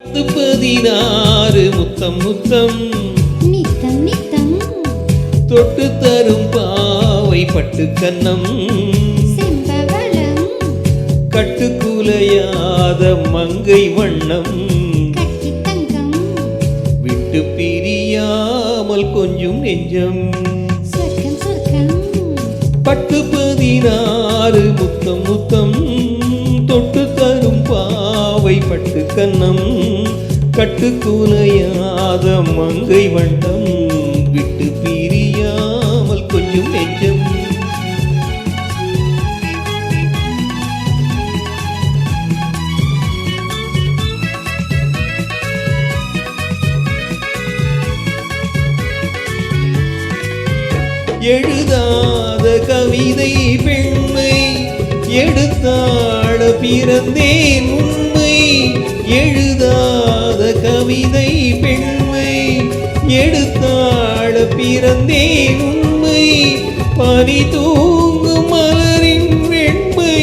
16 முத்தம் முத்தம் நித்தம் நித்தம் தொட்டு தரும் பாவை பட்டு கன்னம் செம்பவளம் கட்டுக்குலையாத மங்கை வண்ணம் கட்டி தங்கம் விட்டு பிரியாமல் கொஞ்சம் நெஞ்சம் சொர்க்கம் சொர்க்கம் பட்டு 16 முத்தம் முத்தம் தொட்டு தரும் பாவை பட்டு கன்னம் கட்டுக்குலையாத மங்கை வண்ணம் விட்டு பிரியாமல் கொஞ்சம் நெஞ்சம் எழுதாத கவிதை பெண்மை எடுத்தாட பிறந்தேன் உண்மை எழுதாத கவிதை பெண்மை எடுத்தாட பிறந்தேன் உண்மை பனி தூங்கும் மலரின் வெண்மை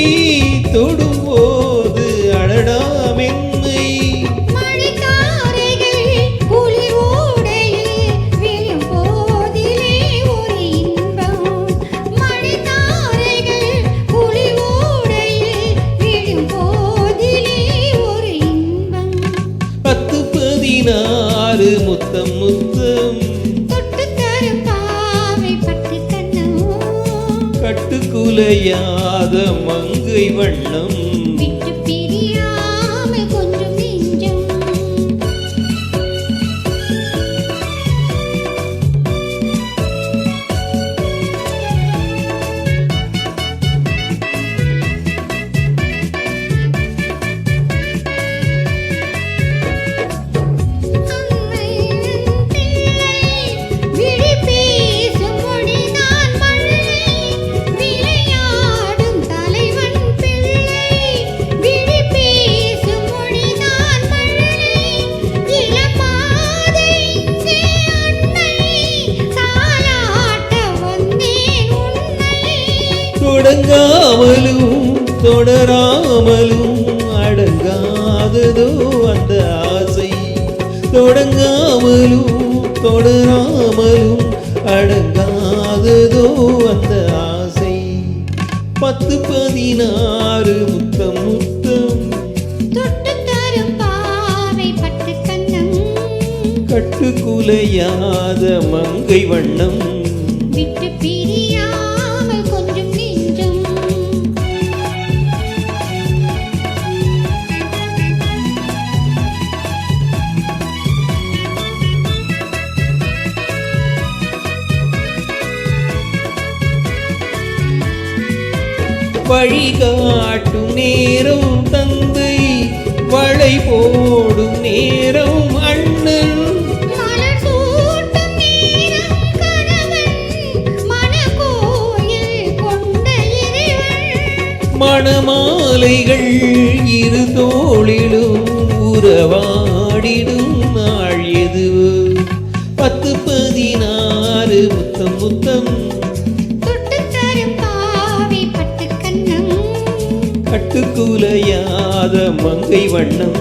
தொடும்போது அடடா மென்மை மழைக்காரைகள் குளிர் ஓடையில் விழும் போதிலே ஒரு இன்பம் மழைக்காரைகள் குளிர் ஓடையில் விழும் போதிலே ஒரு இன்பம் 16 முத்தம் முத்தம் தொட்டு தரும் பாவை பட்டு கன்னம் கட்டுக்குலையாத மங்கை வண்ணம் விட்டு பிரியாமல் கொஞ்சம் நெஞ்சம் தொடங்காமலும் தொடராமலும் அடங்காததோ அந்த ஆசை தொடங்காமலும் தொடராமலும் அடங்காததோ அந்த ஆசை 10-16 முத்தம் முத்தம் தொட்டு தரும் பாவை பட்டு கன்னம் கட்டுக்குலையாத மங்கை வண்ணம் விட்டு பிரியாமல் கொஞ்சம் நெஞ்சம் வழிகாட்டும் நேரம் தந்தை வளை போடும் நேரம் அண்ணன் மலர் சூட்டும் நேரம் கணவன் மணக்கோயில் கொண்ட இறைவன் மணமாலைகள் இரு தோளிலும் உறவாடிடும் நாள் எது 10-16 முத்தம் முத்தம் தொட்டு தரும் பாவை பட்டு கன்னம் கட்டுக்குலையாத மங்கை வண்ணம்